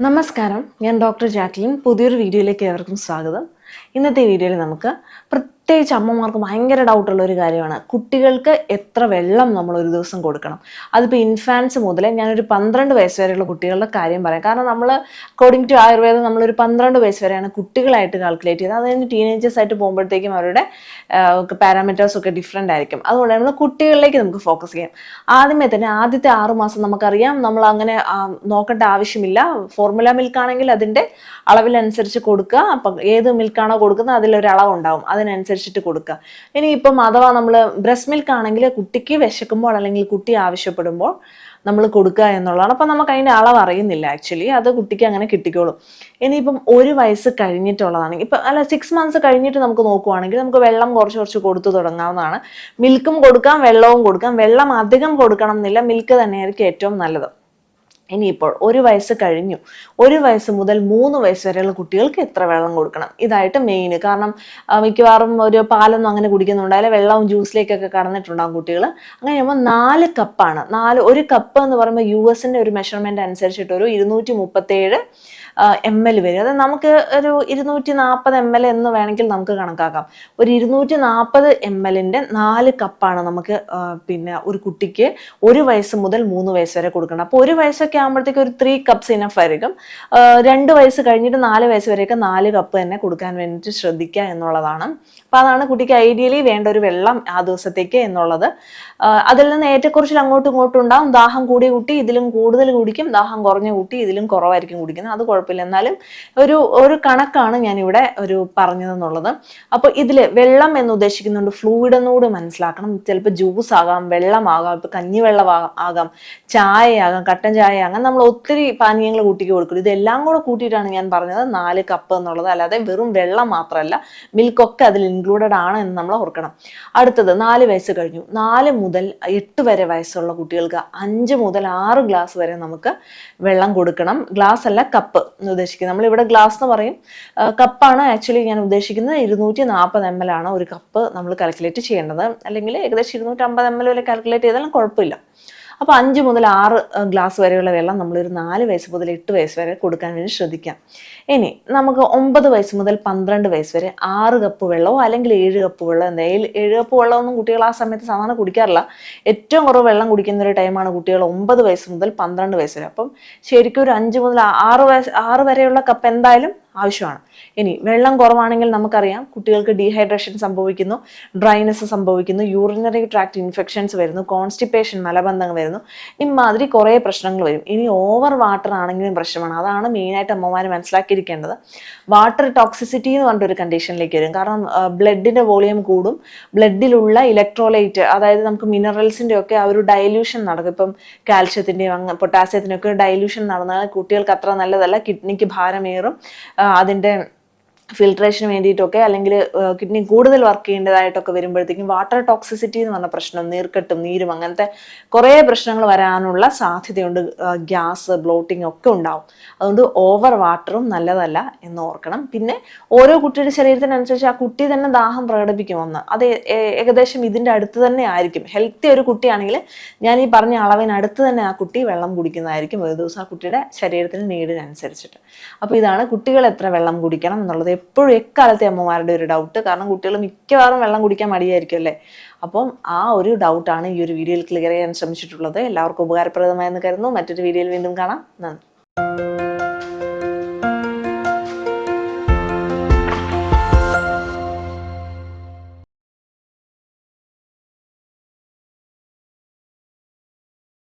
നമസ്കാരം, ഞാൻ doctor Jacqueline. പുതിയൊരു വീഡിയോയിലേക്ക് ഏവർക്കും സ്വാഗതം. ഇന്നത്തെ വീഡിയോയിൽ നമുക്ക് പ്രത്യേകിച്ച് അമ്മമാർക്ക് ഭയങ്കര ഡൗട്ടുള്ള ഒരു കാര്യമാണ് കുട്ടികൾക്ക് എത്ര വെള്ളം നമ്മൾ ഒരു ദിവസം കൊടുക്കണം. അതിപ്പോൾ ഇൻഫാൻസ് മുതൽ ഞാനൊരു 12 വയസ്സ് വരെയുള്ള കുട്ടികളുടെ കാര്യം പറയാം. കാരണം നമ്മൾ അക്കോർഡിംഗ് ടു ആയുർവേദം നമ്മളൊരു 12 വയസ്സ് വരെയാണ് കുട്ടികളായിട്ട് കാൽക്കുലേറ്റ് ചെയ്തത്. അത് കഴിഞ്ഞ് ടീനേജേഴ്സ് ആയിട്ട് പോകുമ്പോഴത്തേക്കും അവരുടെ പാരാമീറ്റേഴ്സ് ഒക്കെ ഡിഫറെൻ്റ് ആയിരിക്കും. അതുകൊണ്ട് നമ്മൾ കുട്ടികളിലേക്ക് നമുക്ക് ഫോക്കസ് ചെയ്യാം. ആദ്യമേ തന്നെ ആദ്യത്തെ 6 മാസം നമുക്കറിയാം നമ്മൾ അങ്ങനെ നോക്കേണ്ട ആവശ്യമില്ല. ഫോർമുല മിൽക്ക് ആണെങ്കിൽ അതിൻ്റെ അളവിനനുസരിച്ച് കൊടുക്കുക. അപ്പം ഏത് മിൽക്കാണോ കൊടുക്കുന്നത് അതിലൊരു അളവുണ്ടാവും, അതിനനുസരിച്ചിട്ട് കൊടുക്കുക. ഇനി ഇപ്പം അഥവാ നമ്മൾ ബ്രസ്റ്റ് മിൽക്ക് ആണെങ്കിൽ കുട്ടിക്ക് വിശക്കുമ്പോൾ അല്ലെങ്കിൽ കുട്ടി ആവശ്യപ്പെടുമ്പോൾ നമ്മൾ കൊടുക്കുക എന്നുള്ളതാണ്. അപ്പം നമുക്ക് അതിൻ്റെ അളവ് അറിയുന്നില്ല. ആക്ച്വലി അത് കുട്ടിക്ക് അങ്ങനെ കിട്ടിക്കോളും. ഇനിയിപ്പം 1 വയസ്സ് കഴിഞ്ഞിട്ടുള്ളതാണെങ്കിൽ ഇപ്പം 6 മന്ത്സ് കഴിഞ്ഞിട്ട് നമുക്ക് നോക്കുവാണെങ്കിൽ നമുക്ക് വെള്ളം കുറച്ച് കുറച്ച് കൊടുത്തു തുടങ്ങാവുന്നതാണ്. മിൽക്കും കൊടുക്കാം, വെള്ളവും കൊടുക്കാം. വെള്ളം അധികം കൊടുക്കണം എന്നില്ല, മിൽക്ക് തന്നെയായിരിക്കും ഏറ്റവും നല്ലത്. ഇനിയിപ്പോൾ 1 വയസ്സ് കഴിഞ്ഞു, 1 വയസ്സ് മുതൽ 3 വയസ്സ് വരെയുള്ള കുട്ടികൾക്ക് എത്ര വെള്ളം കൊടുക്കണം, ഇതായിട്ട് മെയിൻ. കാരണം മിക്കവാറും ഒരു പാലൊന്നും അങ്ങനെ കുടിക്കുന്നുണ്ടായാലും വെള്ളവും ജ്യൂസിലേക്കൊക്കെ കടന്നിട്ടുണ്ടാകും കുട്ടികൾ. അങ്ങനെ ചെയ്യുമ്പോൾ 4 കപ്പാണ്. 1 കപ്പ് എന്ന് പറയുമ്പോൾ US-ന്റെ ഒരു മെഷർമെന്റ് അനുസരിച്ചിട്ട് ഒരു 237 ml വരും. അത് നമുക്ക് ഒരു 240 ml എന്ന് വേണമെങ്കിൽ നമുക്ക് കണക്കാക്കാം. ഒരു 240 ml-ന്റെ 4 കപ്പാണ് നമുക്ക് പിന്നെ ഒരു കുട്ടിക്ക് 1 വയസ്സ് മുതൽ 3 വയസ്സ് വരെ കൊടുക്കണം. അപ്പോൾ 1 വയസ്സൊക്കെ ആകുമ്പോഴത്തേക്ക് ഒരു 3 കപ്സ് ഇനഫ് ആയിരിക്കും. 2 വയസ്സ് കഴിഞ്ഞിട്ട് 4 വയസ്സ് വരെയൊക്കെ 4 കപ്പ് തന്നെ കൊടുക്കാൻ വേണ്ടിയിട്ട് ശ്രദ്ധിക്കുക എന്നുള്ളതാണ്. അപ്പോൾ അതാണ് കുട്ടിക്ക് ഐഡിയലി വേണ്ട ഒരു വെള്ളം ആ ദിവസത്തേക്ക് എന്നുള്ളത്. അതിൽ നിന്ന് ഏറ്റക്കുറച്ചിൽ അങ്ങോട്ടും ഇങ്ങോട്ടും ഉണ്ടാവും. ദാഹം കൂടിയ കുട്ടി ഇതിലും കൂടുതൽ കുടിക്കും, ദാഹം കുറഞ്ഞ കുട്ടി ഇതിലും കുറവായിരിക്കും കുടിക്കുന്നത്. അത് കുഴപ്പമില്ല. എന്നാലും ഒരു കണക്കാണ് ഞാനിവിടെ പറഞ്ഞതെന്നുള്ളത്. അപ്പോൾ ഇതിൽ വെള്ളം എന്ന് ഉദ്ദേശിക്കുന്നുണ്ട് ഫ്ലൂയിഡ് എന്നുകൂടി മനസ്സിലാക്കണം. ചിലപ്പോൾ ജ്യൂസ് ആകാം, വെള്ളമാകാം, ഇപ്പൊ കഞ്ഞിവെള്ളം ആകാം, ചായ ആകാം, കട്ടൻ ചായ ആകാം. നമ്മൾ ഒത്തിരി പാനീയങ്ങൾ കുട്ടിക്ക് കൊടുക്കും. ഇതെല്ലാം കൂടെ കൂട്ടിയിട്ടാണ് ഞാൻ പറഞ്ഞത് 4 കപ്പ് എന്നുള്ളത്. അല്ലാതെ വെറും വെള്ളം മാത്രമല്ല, മിൽക്കൊക്കെ അതിൽ ഇൻക്ലൂഡഡ് ആണ് എന്ന് നമ്മൾ ഓർക്കണം. അടുത്തത് 4 വയസ്സ് കഴിഞ്ഞു. 4 മുതൽ 8 വരെ വയസ്സുള്ള കുട്ടികൾക്ക് 5 മുതൽ 6 ഗ്ലാസ് വരെ നമുക്ക് വെള്ളം കൊടുക്കണം. ഗ്ലാസ് അല്ല, കപ്പ് എന്ന് ഉദ്ദേശിക്കുന്നത്. നമ്മളിവിടെ ഗ്ലാസ് എന്ന് പറയും, കപ്പാണ് ആക്ച്വലി ഞാൻ ഉദ്ദേശിക്കുന്നത്. 240 ml ആണ് ഒരു കപ്പ് നമ്മൾ കാൽക്കുലേറ്റ് ചെയ്യേണ്ടത്. അല്ലെങ്കിൽ ഏകദേശം 250 ml വരെ കാൽക്കുലേറ്റ് ചെയ്താലും കുഴപ്പമില്ല. അപ്പോൾ 5 മുതൽ 6 ഗ്ലാസ് വരെയുള്ള വെള്ളം നമ്മളൊരു 4 വയസ്സ് മുതൽ 8 വയസ്സ് വരെ കൊടുക്കാൻ വേണ്ടി ശ്രദ്ധിക്കാം. ഇനി നമുക്ക് 9 വയസ്സ് മുതൽ 12 വയസ്സ് വരെ 6 കപ്പ് വെള്ളമോ അല്ലെങ്കിൽ 7 കപ്പ് വെള്ളം, എന്തായാലും 7 കപ്പ് വെള്ളമൊന്നും കുട്ടികൾ ആ സമയത്ത് സാധാരണ കുടിക്കാറില്ല. ഏറ്റവും കുറവ് വെള്ളം കുടിക്കുന്ന ഒരു ടൈമാണ് കുട്ടികൾ 9 വയസ്സ് മുതൽ 12 വയസ്സ് വരെ. അപ്പം ശരിക്കും ഒരു 5 മുതൽ 6 വരെയുള്ള കപ്പ് എന്തായാലും ആവശ്യമാണ്. ഇനി വെള്ളം കുറവാണെങ്കിൽ നമുക്കറിയാം കുട്ടികൾക്ക് ഡീഹൈഡ്രേഷൻ സംഭവിക്കുന്നു, ഡ്രൈനെസ് സംഭവിക്കുന്നു, യൂറിനറി ട്രാക്ട് ഇൻഫെക്ഷൻസ് വരുന്നു, കോൺസ്റ്റിപ്പേഷൻ മലബന്ധങ്ങൾ വരുന്നു, ഇമാതിരി കുറേ പ്രശ്നങ്ങൾ വരും. ഇനി ഓവർ വാട്ടർ ആണെങ്കിലും പ്രശ്നമാണ്. അതാണ് മെയിനായിട്ട് അമ്മമാർ മനസ്സിലാക്കിയിരിക്കേണ്ടത്. വാട്ടർ ടോക്സിസിറ്റി എന്ന് പറഞ്ഞിട്ടൊരു കണ്ടീഷനിലേക്ക് വരും. കാരണം ബ്ലഡിൻ്റെ വോളിയം കൂടും, ബ്ലഡിലുള്ള ഇലക്ട്രോലൈറ്റ്, അതായത് നമുക്ക് മിനറൽസിൻ്റെ ഒക്കെ ആ ഒരു ഡൈല്യൂഷൻ നടക്കും. ഇപ്പം കാൽഷ്യത്തിൻ്റെയും പൊട്ടാസ്യത്തിൻ്റെ ഒക്കെ ഡൈല്യൂഷൻ നടന്നാൽ കുട്ടികൾക്ക് അത്ര നല്ലതല്ല. കിഡ്നിക്ക് ഭാരമേറും. അതിൻ്റെ ഫിൽട്രേഷന് വേണ്ടിയിട്ടൊക്കെ അല്ലെങ്കിൽ കിഡ്നി കൂടുതൽ വർക്ക് ചെയ്യേണ്ടതായിട്ടൊക്കെ വരുമ്പോഴത്തേക്കും വാട്ടർ ടോക്സിസിറ്റി എന്ന് പറഞ്ഞ പ്രശ്നം, നീർക്കെട്ടും നീരും അങ്ങനത്തെ കുറേ പ്രശ്നങ്ങൾ വരാനുള്ള സാധ്യതയുണ്ട്. ഗ്യാസ്, ബ്ലോട്ടിംഗ് ഒക്കെ ഉണ്ടാവും. അതുകൊണ്ട് ഓവർ വാട്ടറും നല്ലതല്ല എന്ന് ഓർക്കണം. പിന്നെ ഓരോ കുട്ടിയുടെ ശരീരത്തിനനുസരിച്ച് ആ കുട്ടി തന്നെ ദാഹം പ്രകടിപ്പിക്കുമെന്ന്, അത് ഏകദേശം ഇതിൻ്റെ അടുത്ത് തന്നെ ആയിരിക്കും. ഹെൽത്തി ഒരു കുട്ടിയാണെങ്കിൽ ഞാൻ ഈ പറഞ്ഞ അളവിനടുത്ത് തന്നെ ആ കുട്ടി വെള്ളം കുടിക്കുന്നതായിരിക്കും ഒരു ദിവസം ആ കുട്ടിയുടെ ശരീരത്തിന് നീടിനനുസരിച്ചിട്ട്. അപ്പോൾ ഇതാണ് കുട്ടികൾ എത്ര വെള്ളം കുടിക്കണം എന്നുള്ളത് എപ്പോഴും എക്കാലത്തെ അമ്മമാരുടെ ഒരു ഡൗട്ട്. കാരണം കുട്ടികൾ മിക്കവാറും വെള്ളം കുടിക്കാൻ മടിയായിരിക്കും അല്ലേ. അപ്പം ആ ഒരു ഡൗട്ടാണ് ഈ ഒരു വീഡിയോയിൽ ക്ലിയർ ചെയ്യാൻ ശ്രമിച്ചിട്ടുള്ളത്. എല്ലാവർക്കും ഉപകാരപ്രദമായെന്ന് കരുതുന്നു. മറ്റൊരു വീഡിയോയിൽ വീണ്ടും കാണാം. നന്ദി.